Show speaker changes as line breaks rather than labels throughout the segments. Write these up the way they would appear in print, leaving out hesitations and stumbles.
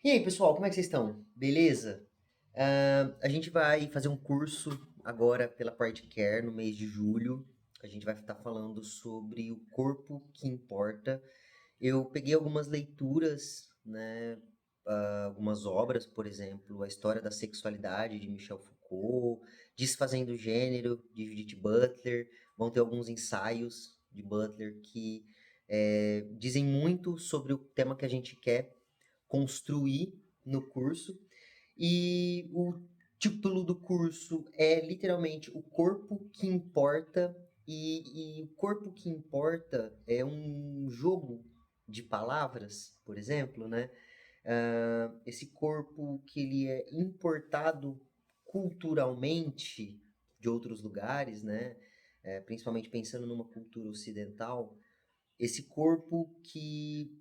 E aí, pessoal, como é que vocês estão? Beleza? A gente vai fazer um curso agora pela Part Care no mês de julho. A gente vai estar falando sobre o corpo que importa. Eu peguei algumas leituras, né? Algumas obras, por exemplo, A História da Sexualidade, de Michel Foucault, Desfazendo o Gênero, de Judith Butler. Vão ter alguns ensaios de Butler que dizem muito sobre o tema que a gente quer construir no curso. E o título do curso é literalmente O Corpo que Importa. E o corpo que importa é um jogo de palavras, por exemplo, né? Esse corpo que ele é importado culturalmente de outros lugares, né? Principalmente pensando numa cultura ocidental, esse corpo que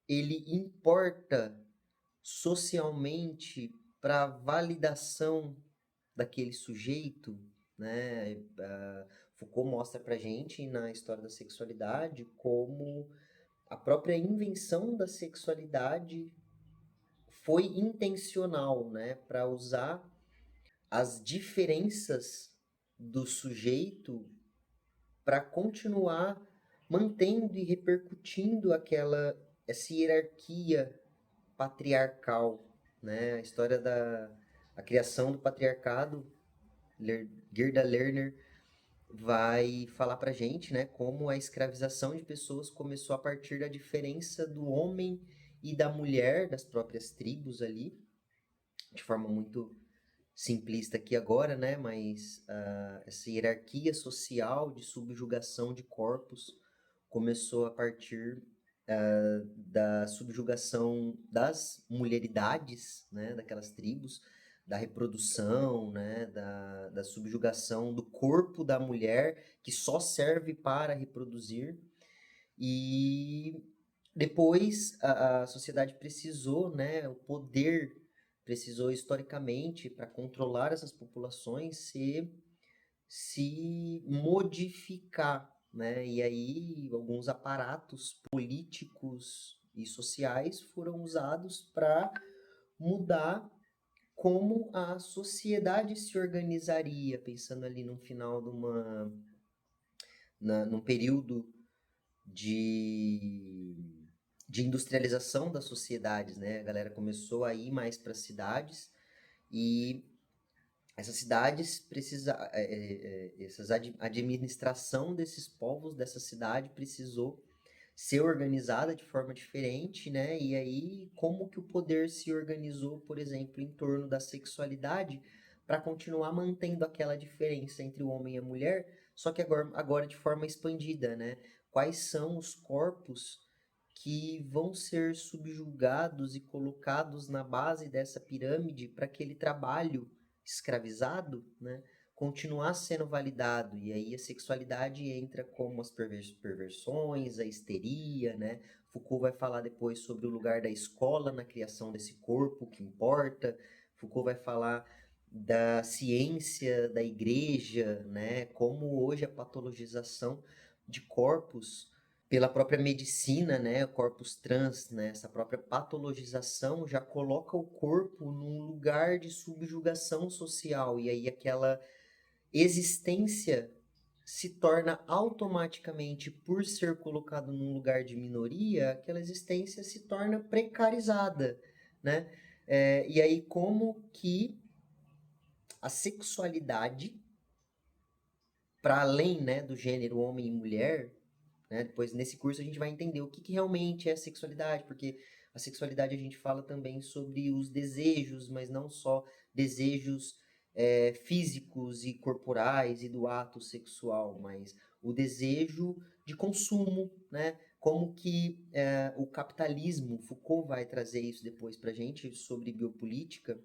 ele importa socialmente para validação daquele sujeito, né? Foucault mostra para gente na história da sexualidade como a própria invenção da sexualidade foi intencional, né? Para usar as diferenças do sujeito para continuar mantendo e repercutindo essa hierarquia patriarcal, né? A história da a criação do patriarcado, Gerda Lerner vai falar pra gente, né, como a escravização de pessoas começou a partir da diferença do homem e da mulher, das próprias tribos ali, de forma muito simplista aqui agora, né, mas essa hierarquia social de subjugação de corpos começou a partir da subjugação das mulheridades, né, daquelas tribos, da reprodução, né, da subjugação do corpo da mulher, que só serve para reproduzir. E depois a sociedade precisou, né, o poder precisou historicamente para controlar essas populações se modificar, né? E aí alguns aparatos políticos e sociais foram usados para mudar como a sociedade se organizaria, pensando ali no final num período de, de industrialização das sociedades, né? A galera começou a ir mais para as cidades e essas cidades precisa, a administração desses povos, dessa cidade precisou ser organizada de forma diferente, né? E aí como que o poder se organizou, por exemplo, em torno da sexualidade para continuar mantendo aquela diferença entre o homem e a mulher, só que agora de forma expandida, né? Quais são os corpos que vão ser subjugados e colocados na base dessa pirâmide para aquele trabalho escravizado, né, continuar sendo validado. E aí a sexualidade entra como as perversões, a histeria, né? Foucault vai falar depois sobre o lugar da escola na criação desse corpo que importa. Foucault vai falar da ciência, da igreja, né? Como hoje a patologização de corpos pela própria medicina, né, corpos trans, né, essa própria patologização já coloca o corpo num lugar de subjugação social e aí aquela existência se torna automaticamente, por ser colocado num lugar de minoria, aquela existência se torna precarizada, né? E aí como que a sexualidade, para além, né, do gênero homem e mulher, né? Depois, nesse curso, a gente vai entender o que, que realmente é sexualidade, porque a sexualidade a gente fala também sobre os desejos, mas não só desejos físicos e corporais e do ato sexual, mas o desejo de consumo, né? Como que o capitalismo, Foucault vai trazer isso depois para a gente sobre biopolítica,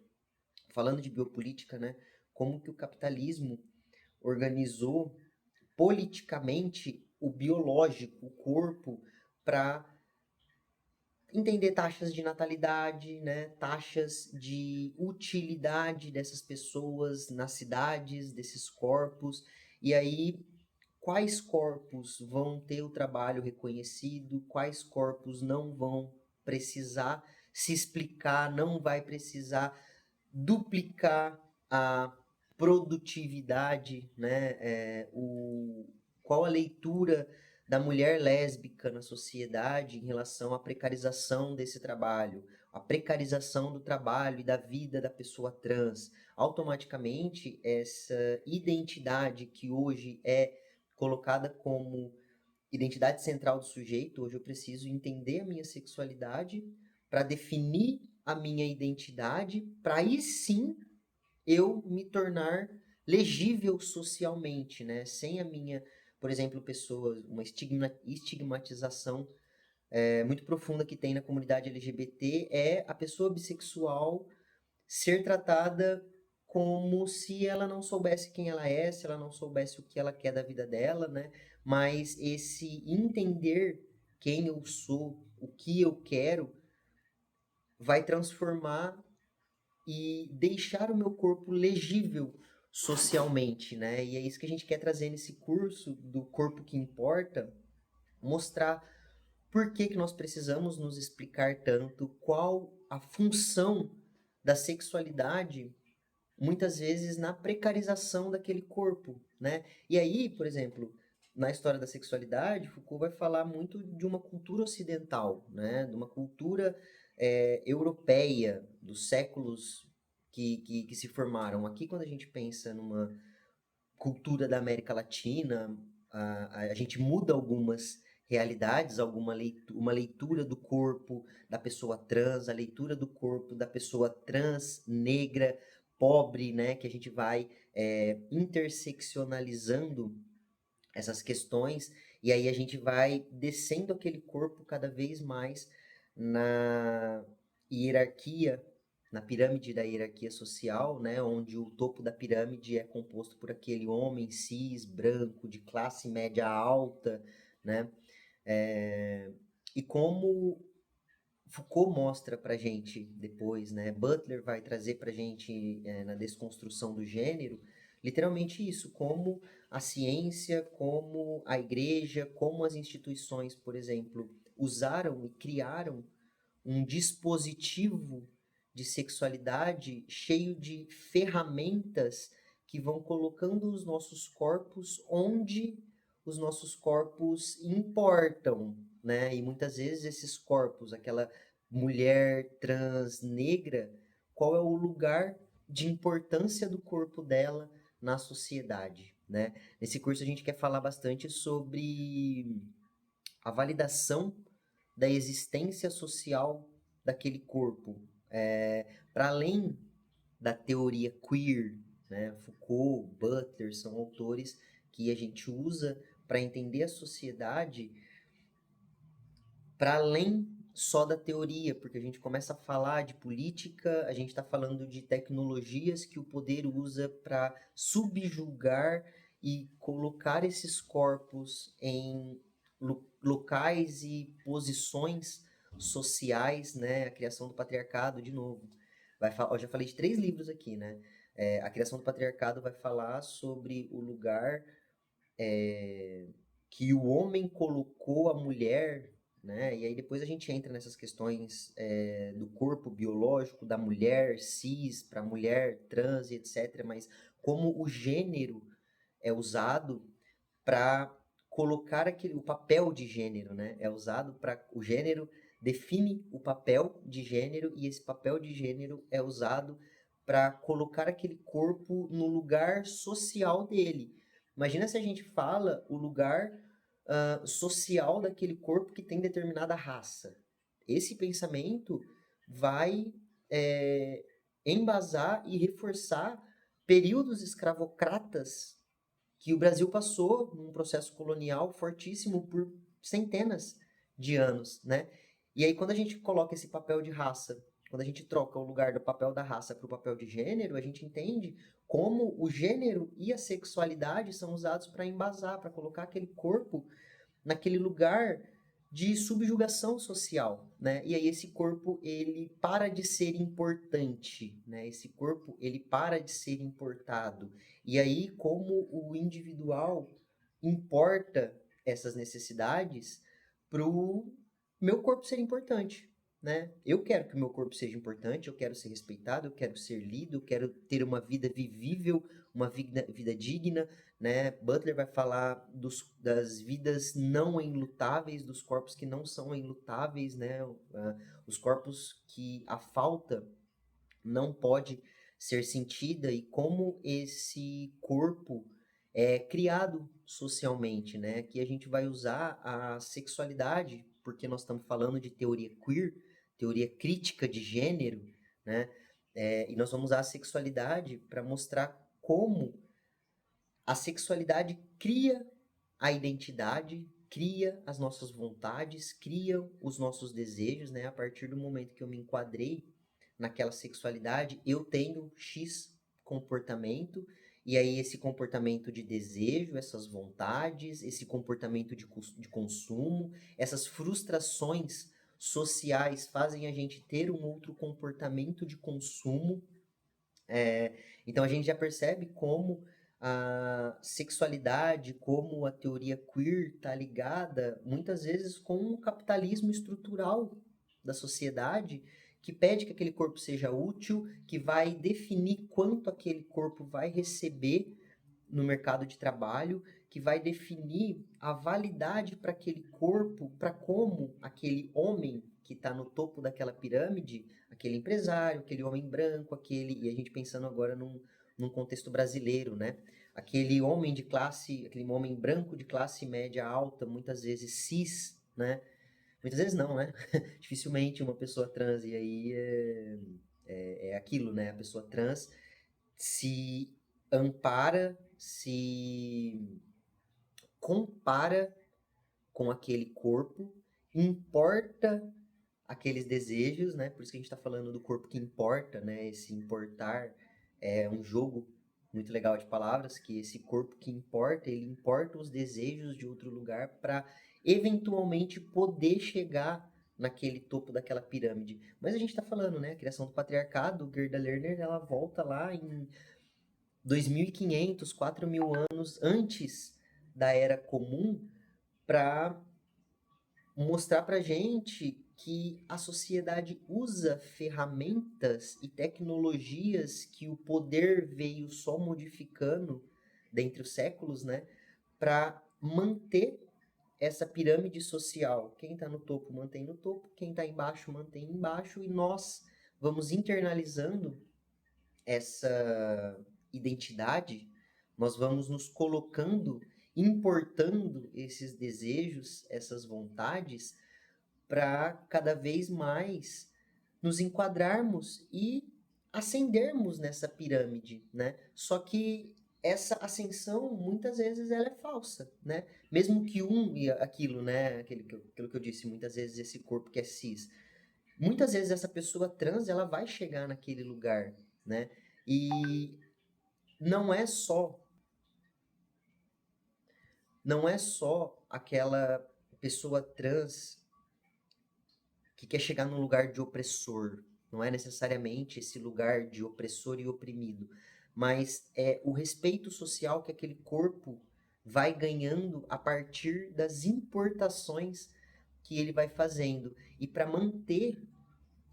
falando de biopolítica, né? Como que o capitalismo organizou politicamente o biológico, o corpo, para entender taxas de natalidade, né, taxas de utilidade dessas pessoas nas cidades, desses corpos, e aí quais corpos vão ter o trabalho reconhecido, quais corpos não vão precisar se explicar, não vai precisar duplicar a produtividade, né? Qual a leitura da mulher lésbica na sociedade em relação à precarização desse trabalho, a precarização do trabalho e da vida da pessoa trans. Automaticamente, essa identidade que hoje é colocada como identidade central do sujeito, hoje eu preciso entender a minha sexualidade para definir a minha identidade, para aí sim eu me tornar legível socialmente, né? Sem a minha, por exemplo, pessoas, uma estigmatização muito profunda que tem na comunidade LGBT é a pessoa bissexual ser tratada como se ela não soubesse quem ela é, se ela não soubesse o que ela quer da vida dela, né? Mas esse entender quem eu sou, o que eu quero, vai transformar e deixar o meu corpo legível socialmente, né? E é isso que a gente quer trazer nesse curso do Corpo que Importa, mostrar por que que nós precisamos nos explicar tanto, qual a função da sexualidade, muitas vezes na precarização daquele corpo, né? E aí, por exemplo, na história da sexualidade, Foucault vai falar muito de uma cultura ocidental, né? De uma cultura europeia dos séculos que se formaram. Aqui, quando a gente pensa numa cultura da América Latina, a gente muda algumas realidades, uma leitura do corpo da pessoa trans, a leitura do corpo da pessoa trans, negra, pobre, né? Que a gente vai interseccionalizando essas questões e aí a gente vai descendo aquele corpo cada vez mais na hierarquia, na pirâmide da hierarquia social, né, onde o topo da pirâmide é composto por aquele homem cis, branco, de classe média alta, né, é, e como Foucault mostra pra gente depois, né? Butler vai trazer pra gente na desconstrução do gênero, literalmente isso, como a ciência, como a igreja, como as instituições, por exemplo, usaram e criaram um dispositivo de sexualidade cheio de ferramentas que vão colocando os nossos corpos onde os nossos corpos importam, né? E muitas vezes esses corpos, aquela mulher trans negra, qual é o lugar de importância do corpo dela na sociedade, né? Nesse curso a gente quer falar bastante sobre a validação da existência social daquele corpo, para além da teoria queer, né? Foucault, Butler são autores que a gente usa para entender a sociedade para além só da teoria, porque a gente começa a falar de política, a gente está falando de tecnologias que o poder usa para subjugar e colocar esses corpos em locais e posições sociais, né? A criação do patriarcado, de novo. Eu já falei de 3 livros aqui, né? A criação do patriarcado vai falar sobre o lugar que o homem colocou a mulher, né? E aí depois a gente entra nessas questões do corpo biológico da mulher cis para a mulher trans e etc. Mas como o gênero é usado para colocar o papel de gênero, né? É usado para o gênero define o papel de gênero e esse papel de gênero é usado para colocar aquele corpo no lugar social dele. Imagina se a gente fala o lugar social daquele corpo que tem determinada raça. Esse pensamento vai embasar e reforçar períodos escravocratas que o Brasil passou num processo colonial fortíssimo por centenas de anos, né? E aí quando a gente coloca esse papel de raça, quando a gente troca o lugar do papel da raça para o papel de gênero, a gente entende como o gênero e a sexualidade são usados para embasar, para colocar aquele corpo naquele lugar de subjugação social, né? E aí esse corpo ele para de ser importante, né? Esse corpo ele para de ser importado. E aí como o individual importa essas necessidades pro meu corpo ser importante, né? Eu quero que o meu corpo seja importante, eu quero ser respeitado, eu quero ser lido, eu quero ter uma vida vivível, uma vida digna, né? Butler vai falar das vidas não enlutáveis, dos corpos que não são enlutáveis, né? Os corpos que a falta não pode ser sentida e como esse corpo é criado socialmente, né? Que a gente vai usar a sexualidade, porque nós estamos falando de teoria queer, teoria crítica de gênero, né? E nós vamos usar a sexualidade para mostrar como a sexualidade cria a identidade, cria as nossas vontades, cria os nossos desejos, né? A partir do momento que eu me enquadrei naquela sexualidade, eu tenho X comportamento, e aí esse comportamento de desejo, essas vontades, esse comportamento de consumo, essas frustrações sociais fazem a gente ter um outro comportamento de consumo. Então a gente já percebe como a sexualidade, como a teoria queer está ligada muitas vezes com o capitalismo estrutural da sociedade, que pede que aquele corpo seja útil, que vai definir quanto aquele corpo vai receber no mercado de trabalho, que vai definir a validade para aquele corpo, para como aquele homem que está no topo daquela pirâmide, aquele empresário, aquele homem branco, e a gente pensando agora num contexto brasileiro, né? Aquele homem de classe, aquele homem branco de classe média alta, muitas vezes cis, né? Muitas vezes não, né? Dificilmente uma pessoa trans, e aí é aquilo, né? A pessoa trans se ampara, se compara com aquele corpo, importa aqueles desejos, né? Por isso que a gente está falando do corpo que importa, né? Esse importar é um jogo muito legal de palavras, que esse corpo que importa, ele importa os desejos de outro lugar para eventualmente poder chegar naquele topo daquela pirâmide. Mas a gente está falando, né? A criação do patriarcado, Gerda Lerner, ela volta lá em 2.500, 4.000 anos antes da Era Comum para mostrar para gente que a sociedade usa ferramentas e tecnologias que o poder veio só modificando dentre os séculos, né, para manter essa pirâmide social. Quem está no topo mantém no topo, quem está embaixo mantém embaixo, e nós vamos internalizando essa identidade, nós vamos nos colocando, importando esses desejos, essas vontades, para cada vez mais nos enquadrarmos e ascendermos nessa pirâmide, né? Só que essa ascensão muitas vezes ela é falsa, né? Mesmo que e aquilo, né? Aquilo que eu disse, muitas vezes esse corpo que é cis, muitas vezes essa pessoa trans ela vai chegar naquele lugar, né? E não é só não é só aquela pessoa trans que quer chegar num lugar de opressor. Não é necessariamente esse lugar de opressor e oprimido, mas é o respeito social que aquele corpo vai ganhando a partir das importações que ele vai fazendo. E para manter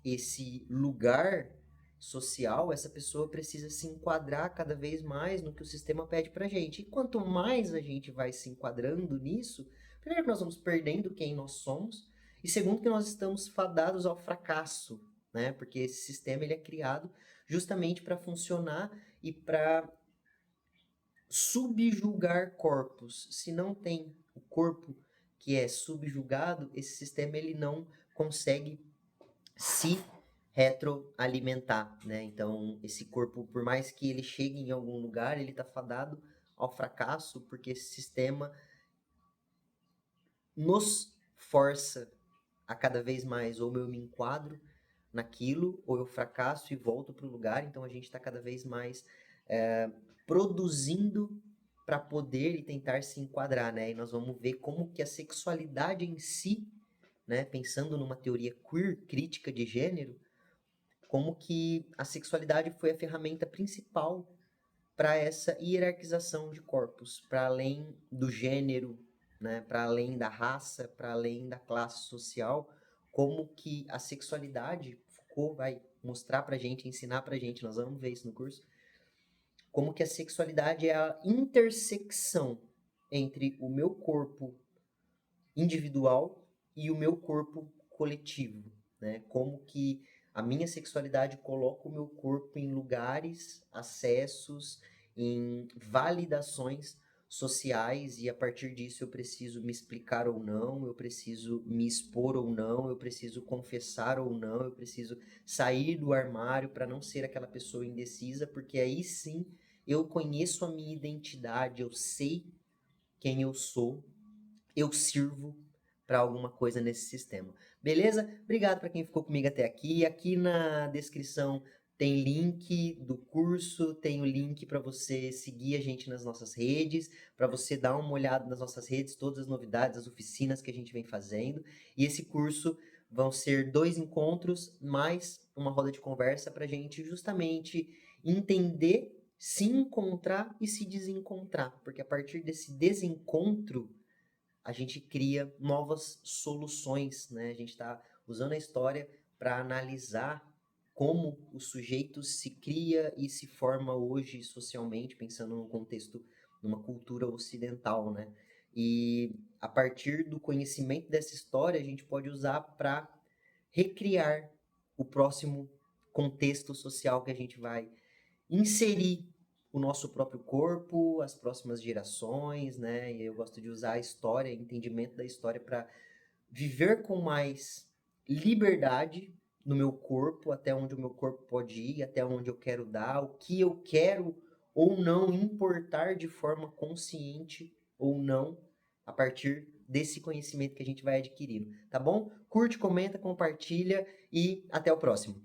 esse lugar social, essa pessoa precisa se enquadrar cada vez mais no que o sistema pede pra gente. E quanto mais a gente vai se enquadrando nisso, primeiro que nós vamos perdendo quem nós somos, e segundo que nós estamos fadados ao fracasso, né? Porque esse sistema ele é criado justamente para funcionar e para subjugar corpos. Se não tem o corpo que é subjugado, esse sistema ele não consegue se retroalimentar, né? Então, esse corpo, por mais que ele chegue em algum lugar, ele está fadado ao fracasso, porque esse sistema nos força a cada vez mais, ou eu me enquadro naquilo, ou eu fracasso e volto para o lugar. Então, a gente está cada vez mais produzindo para poder e tentar se enquadrar, né? E nós vamos ver como que a sexualidade em si, né? Pensando numa teoria queer, crítica de gênero, como que a sexualidade foi a ferramenta principal para essa hierarquização de corpos, para além do gênero, né, para além da raça, para além da classe social, como que a sexualidade, Foucault vai mostrar pra gente, ensinar pra gente, nós vamos ver isso no curso, como que a sexualidade é a intersecção entre o meu corpo individual e o meu corpo coletivo, né? Como que a minha sexualidade coloca o meu corpo em lugares, acessos, em validações sociais e a partir disso eu preciso me explicar ou não, eu preciso me expor ou não, eu preciso confessar ou não, eu preciso sair do armário para não ser aquela pessoa indecisa, porque aí sim eu conheço a minha identidade, eu sei quem eu sou, eu sirvo para alguma coisa nesse sistema. Beleza? Obrigado para quem ficou comigo até aqui. Aqui na descrição tem link do curso, tem o link para você seguir a gente nas nossas redes, para você dar uma olhada nas nossas redes, todas as novidades, as oficinas que a gente vem fazendo. E esse curso vão ser 2 encontros mais uma roda de conversa para a gente justamente entender, se encontrar e se desencontrar, porque a partir desse desencontro a gente cria novas soluções, né? A gente está usando a história para analisar como o sujeito se cria e se forma hoje socialmente, pensando num contexto, numa cultura ocidental, né? E a partir do conhecimento dessa história, a gente pode usar para recriar o próximo contexto social que a gente vai inserir o nosso próprio corpo, as próximas gerações, né? E eu gosto de usar a história, entendimento da história para viver com mais liberdade no meu corpo, até onde o meu corpo pode ir, até onde eu quero dar, o que eu quero ou não importar de forma consciente ou não, a partir desse conhecimento que a gente vai adquirindo, tá bom? Curte, comenta, compartilha e até o próximo.